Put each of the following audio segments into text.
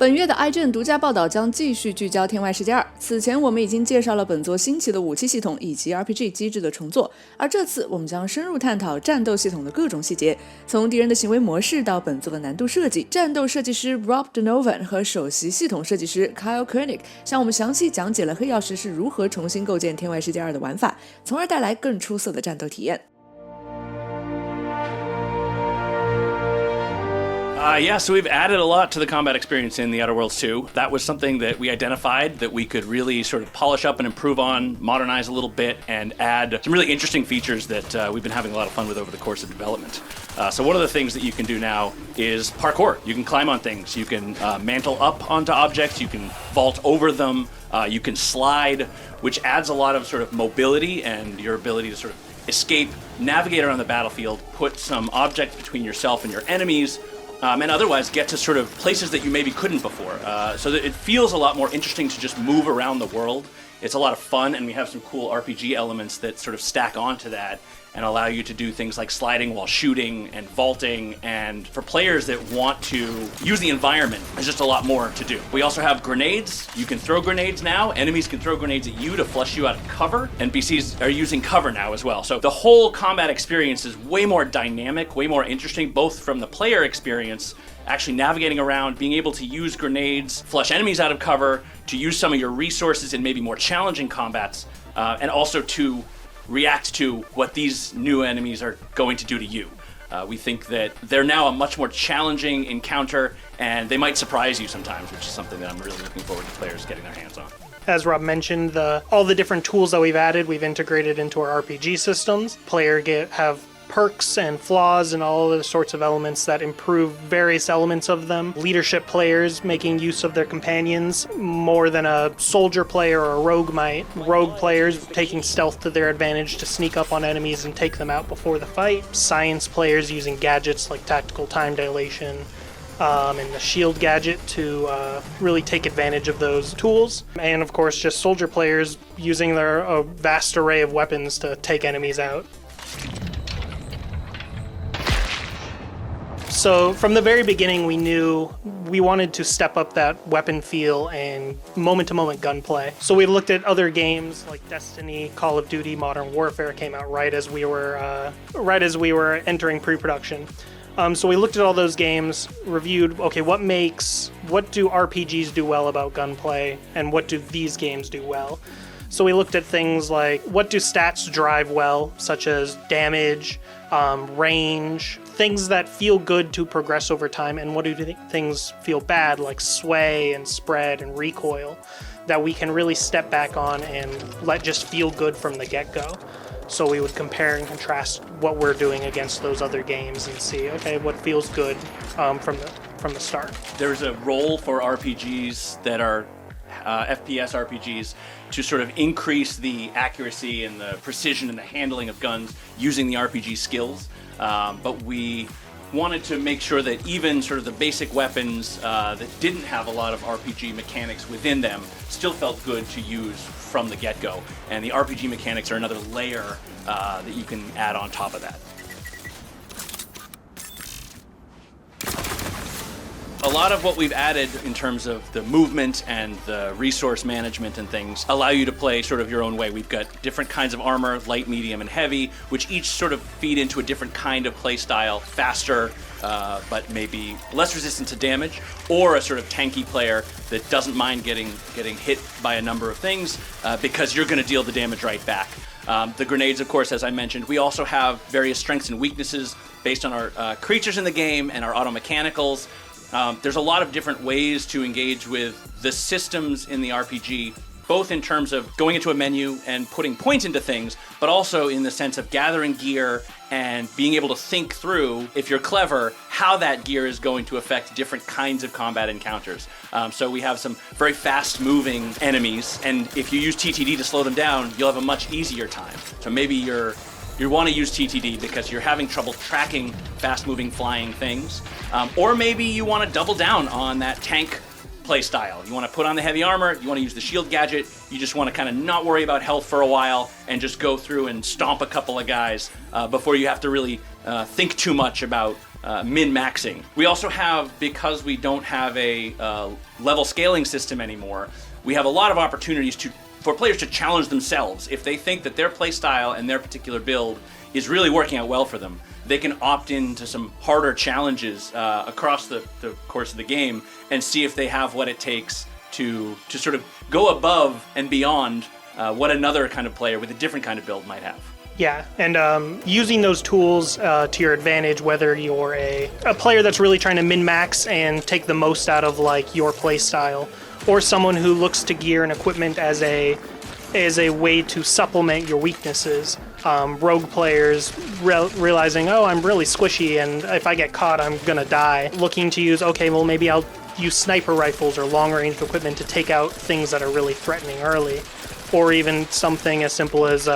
本月的 IGN 独家报道将继续聚焦《天外世界2》。此前我们已经介绍了本作新奇的武器系统以及 RPG 机制的重做，而这次我们将深入探讨战斗系统的各种细节，从敌人的行为模式到本作的难度设计。战斗设计师 Rob Donovan 和首席系统设计师 Kyle Koenig 向我们详细讲解了黑曜石是如何重新构建《天外世界2》的玩法，从而带来更出色的战斗体验。So we've added a lot to the combat experience in The Outer Worlds 2. That was something that we identified that we could really sort of polish up and improve on, modernize a little bit, and add some really interesting features that we've been having a lot of fun with over the course of development. So one of the things that you can do now is parkour. You can climb on things, you can mantle up onto objects, you can vault over them, you can slide, which adds a lot of sort of mobility and your ability to sort of escape, navigate around the battlefield, put some objects between yourself and your enemies, and otherwise get to sort of places that you maybe couldn't before. So that it feels a lot more interesting to just move around the world. It's a lot of fun, and we have some cool RPG elements that sort of stack onto that and allow you to do things like sliding while shooting and vaulting, and for players that want to use the environment, there's just a lot more to do. We also have grenades. You can throw grenades now. Enemies can throw grenades at you to flush you out of cover. NPCs are using cover now as well. So the whole combat experience is way more dynamic, way more interesting, both from the player experience, actually navigating around, being able to use grenades, flush enemies out of cover, to use some of your resources in maybe more challenging combats, and also to react to what these new enemies are going to do to you. We think that they're now a much more challenging encounter, and they might surprise you sometimes, which is something that I'm really looking forward to players getting their hands on. As Rob mentioned, all the different tools that we've added, we've integrated into our RPG systems. Have perks and flaws and all the sorts of elements that improve various elements of them. Leadership players making use of their companions more than a soldier player or a rogue might. Rogue players taking stealth to their advantage to sneak up on enemies and take them out before the fight. Science players using gadgets like tactical time dilation and the shield gadget to really take advantage of those tools. And of course just soldier players using their vast array of weapons to take enemies out. So from the very beginning, we knew we wanted to step up that weapon feel and moment-to-moment gunplay. So we looked at other games like Destiny, Call of Duty, Modern Warfare came out right as we were entering pre-production. So we looked at all those games, reviewed, okay, what do RPGs do well about gunplay, and what do these games do well? So we looked at things like, what do stats drive well, such as damage, range, things that feel good to progress over time, and what do things feel bad, like sway and spread and recoil, that we can really step back on and let just feel good from the get-go. So we would compare and contrast what we're doing against those other games and see, okay, what feels good from the start. There's a role for RPGs that are FPS RPGs to sort of increase the accuracy and the precision and the handling of guns using the RPG skills. But we wanted to make sure that even sort of the basic weapons that didn't have a lot of RPG mechanics within them still felt good to use from the get-go. And the RPG mechanics are another layer that you can add on top of that. A lot of what we've added in terms of the movement and the resource management and things allow you to play sort of your own way. We've got different kinds of armor, light, medium, and heavy, which each sort of feed into a different kind of play style, faster, but maybe less resistant to damage, or a sort of tanky player that doesn't mind getting hit by a number of things because you're going to deal the damage right back. The grenades, of course, as I mentioned. We also have various strengths and weaknesses based on our creatures in the game and our auto mechanicals. There's a lot of different ways to engage with the systems in the RPG, both in terms of going into a menu and putting points into things, but also in the sense of gathering gear and being able to think through, if you're clever, how that gear is going to affect different kinds of combat encounters. So we have some very fast-moving enemies, and if you use TTD to slow them down, you'll have a much easier time. So maybe you want to use TTD because you're having trouble tracking fast-moving flying things. Or maybe you want to double down on that tank play style. You want to put on the heavy armor, you want to use the shield gadget, you just want to kind of not worry about health for a while and just go through and stomp a couple of guys before you have to really think too much about min-maxing. We also have, because we don't have a level scaling system anymore, we have a lot of opportunities for players to challenge themselves. If they think that their playstyle and their particular build is really working out well for them, they can opt into some harder challenges across the course of the game and see if they have what it takes to sort of go above and beyond what another kind of player with a different kind of build might have. Yeah, and using those tools to your advantage, whether you're a player that's really trying to min-max and take the most out of like your play style, or someone who looks to gear and equipment as a way to supplement your weaknesses. Rogue players realizing, oh, I'm really squishy, and if I get caught, I'm gonna die. Looking to use, okay, well maybe I'll use sniper rifles or long-range equipment to take out things that are really threatening early, or even something as simple as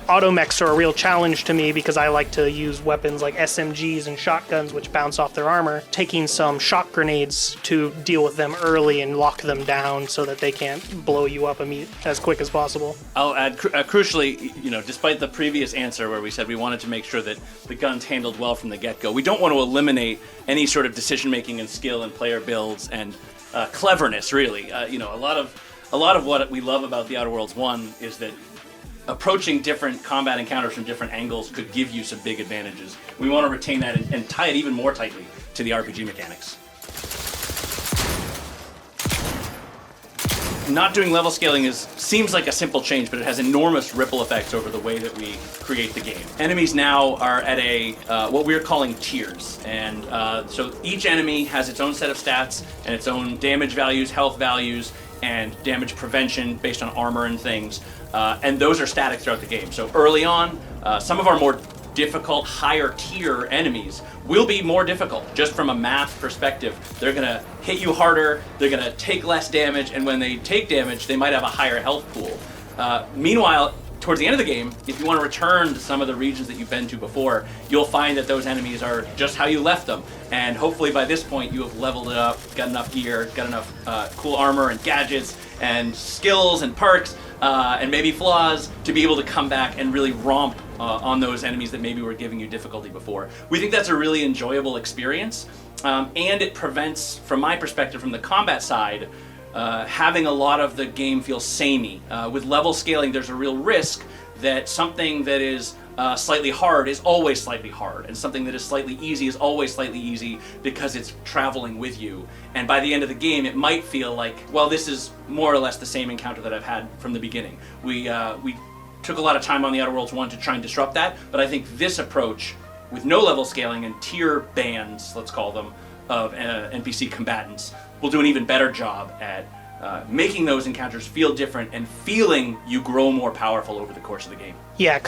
automechs are a real challenge to me because I like to use weapons like SMGs and shotguns which bounce off their armor, taking some shock grenades to deal with them early and lock them down so that they can't blow you up as quick as possible. I'll add, crucially, despite the previous answer where we said we wanted to make sure that the guns handled well from the get-go, we don't want to eliminate any sort of decision-making and skill in player builds and cleverness, really. A lot of what we love about The Outer Worlds 1 is that approaching different combat encounters from different angles could give you some big advantages. We want to retain that and tie it even more tightly to the RPG mechanics. Not doing level scaling seems like a simple change, but it has enormous ripple effects over the way that we create the game. Enemies now are at what we're calling tiers, and so each enemy has its own set of stats and its own damage values, health values, and damage prevention based on armor and things. And those are static throughout the game. So early on, some of our more difficult, higher tier enemies will be more difficult just from a math perspective. They're gonna hit you harder, they're gonna take less damage, and when they take damage, they might have a higher health pool. Meanwhile, towards the end of the game, if you want to return to some of the regions that you've been to before, you'll find that those enemies are just how you left them. And hopefully by this point you have leveled it up, got enough gear, got enough cool armor and gadgets and skills and perks and maybe flaws to be able to come back and really romp on those enemies that maybe were giving you difficulty before. We think that's a really enjoyable experience, and it prevents, from my perspective, from the combat side, having a lot of the game feel samey. With level scaling, there's a real risk that something that is slightly hard is always slightly hard, and something that is slightly easy is always slightly easy because it's traveling with you. And by the end of the game, it might feel like, well, this is more or less the same encounter that I've had from the beginning. We took a lot of time on The Outer Worlds 1 to try and disrupt that, but I think this approach, with no level scaling and tier bands, let's call them, of NPC combatants, will do an even better job at making those encounters feel different and feeling you grow more powerful over the course of the game. Yeah,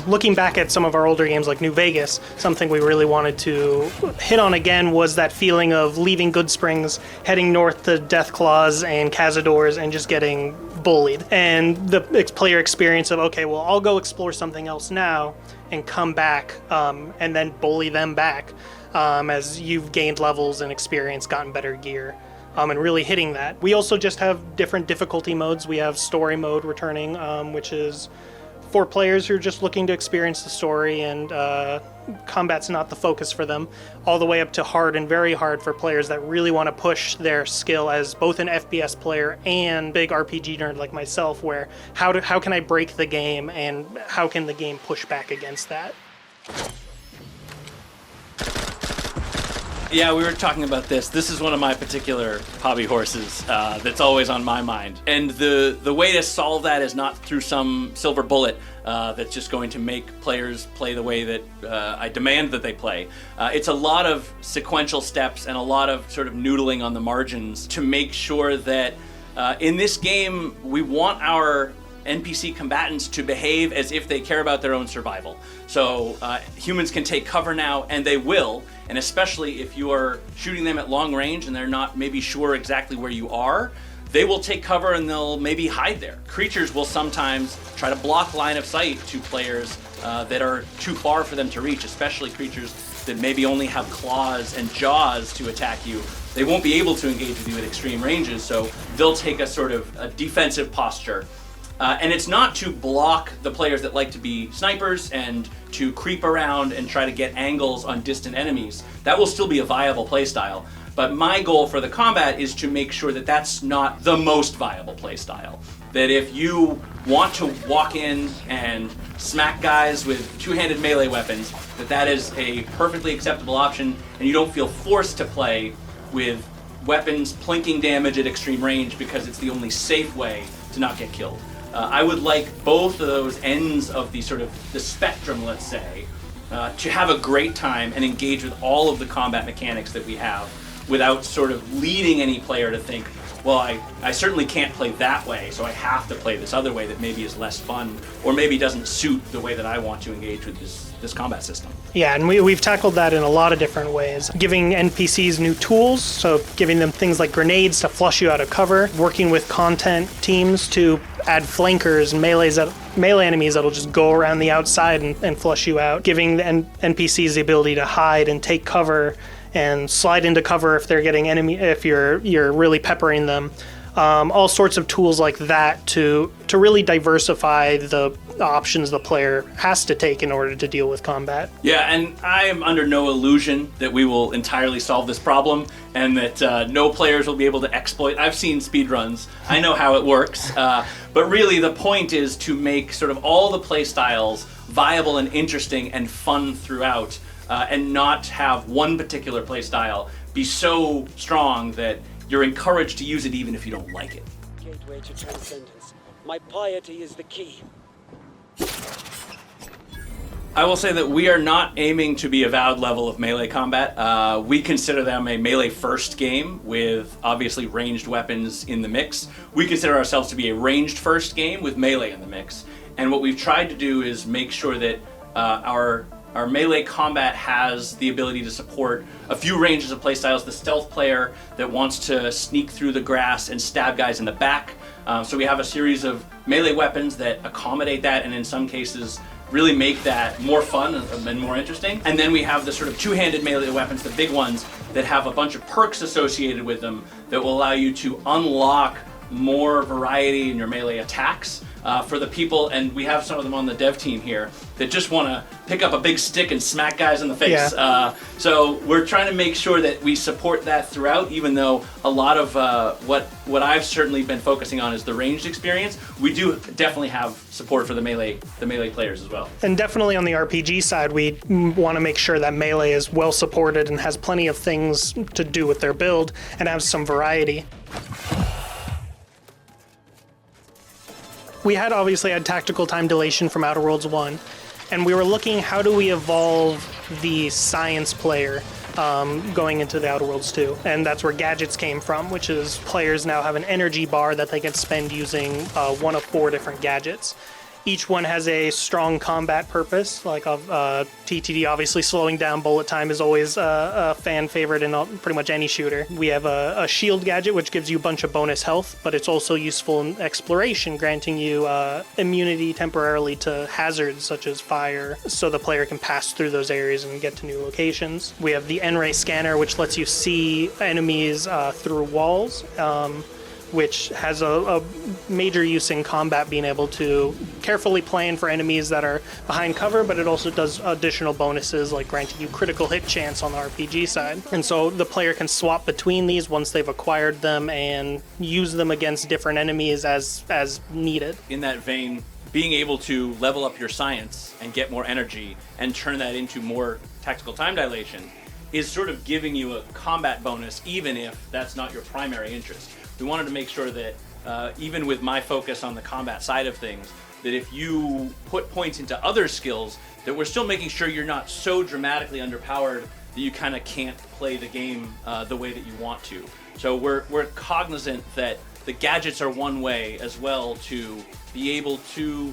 looking back at some of our older games like New Vegas, something we really wanted to hit on again was that feeling of leaving Goodsprings, heading north to Deathclaws and Cazadors, and just getting bullied. And the player experience of, okay, well, I'll go explore something else now and come back and then bully them back as you've gained levels and experience, gotten better gear. And really hitting that. We also just have different difficulty modes. We have story mode returning, which is for players who are just looking to experience the story and combat's not the focus for them, all the way up to hard and very hard for players that really want to push their skill as both an FPS player and big RPG nerd like myself, where how can I break the game and how can the game push back against that? Yeah, we were talking about this. This is one of my particular hobby horses that's always on my mind. And the way to solve that is not through some silver bullet that's just going to make players play the way that I demand that they play. It's a lot of sequential steps and a lot of sort of noodling on the margins to make sure that in this game we want our NPC combatants to behave as if they care about their own survival. So humans can take cover now, and they will, and especially if you are shooting them at long range and they're not maybe sure exactly where you are, they will take cover and they'll maybe hide there. Creatures will sometimes try to block line of sight to players that are too far for them to reach, especially creatures that maybe only have claws and jaws to attack you. They won't be able to engage with you at extreme ranges, so they'll take a sort of a defensive posture. And it's not to block the players that like to be snipers and to creep around and try to get angles on distant enemies. That will still be a viable playstyle. But my goal for the combat is to make sure that that's not the most viable playstyle. That if you want to walk in and smack guys with two-handed melee weapons, that is a perfectly acceptable option, and you don't feel forced to play with weapons plinking damage at extreme range because it's the only safe way to not get killed. I would like both of those ends of the sort of the spectrum, let's say, to have a great time and engage with all of the combat mechanics that we have without sort of leading any player to think, well, I certainly can't play that way, so I have to play this other way that maybe is less fun or maybe doesn't suit the way that I want to engage with this combat system. Yeah, and we've tackled that in a lot of different ways. Giving NPCs new tools, so giving them things like grenades to flush you out of cover, working with content teams to add flankers and melee enemies that'll just go around the outside and flush you out, giving the NPCs the ability to hide and take cover and slide into cover if they're getting if you're really peppering them. All sorts of tools like that to really diversify the options the player has to take in order to deal with combat. Yeah, and I am under no illusion that we will entirely solve this problem and that no players will be able to exploit. I've seen speedruns. I know how it works. But really the point is to make sort of all the play styles viable and interesting and fun throughout, and not have one particular play style be so strong that you're encouraged to use it even if you don't like it. Gateway to transcendence. My piety is the key. I will say that we are not aiming to be avowed level of melee combat. We consider them a melee first game with obviously ranged weapons in the mix. We consider ourselves to be a ranged first game with melee in the mix. And what we've tried to do is make sure that our melee combat has the ability to support a few ranges of playstyles. The stealth player that wants to sneak through the grass and stab guys in the back. So we have a series of melee weapons that accommodate that and in some cases really make that more fun and more interesting. And then we have the sort of two-handed melee weapons, the big ones, that have a bunch of perks associated with them that will allow you to unlock more variety in your melee attacks. For the people, and we have some of them on the dev team here, that just want to pick up a big stick and smack guys in the face. Yeah. So we're trying to make sure that we support that throughout, even though a lot of what I've certainly been focusing on is the ranged experience. We do definitely have support for the melee players as well. And definitely on the RPG side, we want to make sure that melee is well supported and has plenty of things to do with their build and has some variety. We had obviously had tactical time dilation from Outer Worlds 1, and we were looking how do we evolve the science player going into the Outer Worlds 2, and that's where gadgets came from, which is players now have an energy bar that they can spend using one of 4 different gadgets. Each one has a strong combat purpose, like TTD obviously slowing down bullet time is always a fan favorite in pretty much any shooter. We have a shield gadget which gives you a bunch of bonus health, but it's also useful in exploration, granting you immunity temporarily to hazards such as fire, so the player can pass through those areas and get to new locations. We have the N-ray scanner, which lets you see enemies through walls, which has a major use in combat, being able to carefully plan for enemies that are behind cover, but it also does additional bonuses like granting you critical hit chance on the RPG side. And so the player can swap between these once they've acquired them and use them against different enemies as needed. In that vein, being able to level up your science and get more energy and turn that into more tactical time dilation is sort of giving you a combat bonus even if that's not your primary interest. We wanted to make sure that even with my focus on the combat side of things, that if you put points into other skills, that we're still making sure you're not so dramatically underpowered that you kind of can't play the game the way that you want to. So we're cognizant that the gadgets are one way as well to be able to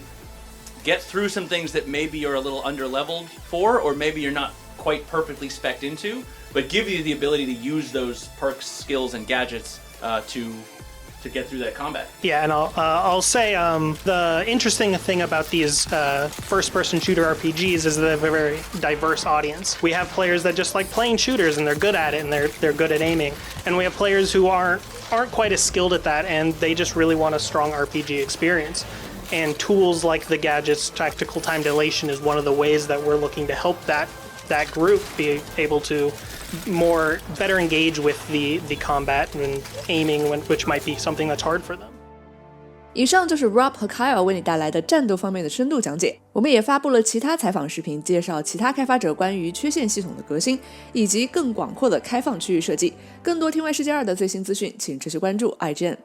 get through some things that maybe you're a little underleveled for, or maybe you're not quite perfectly spec'd into, but give you the ability to use those perks, skills, and gadgets to get through that combat. Yeah, and I'll say the interesting thing about these first-person shooter RPGs is that they have a very diverse audience. We have players that just like playing shooters and they're good at it and they're good at aiming, and we have players who aren't quite as skilled at that and they just really want a strong RPG experience. And tools like the gadget's tactical time dilation is one of the ways that we're looking to help that group be able to better engage with the combat and aiming, which might be something that's hard for them. 以上就是 Rob 和 Kyle 为你带来的战斗方面的深度讲解。我们也发布了其他采访视频，介绍其他开发者关于缺陷系统的革新，以及更广阔的开放区域设计。更多天外世界2的最新资讯，请持续关注 IGN。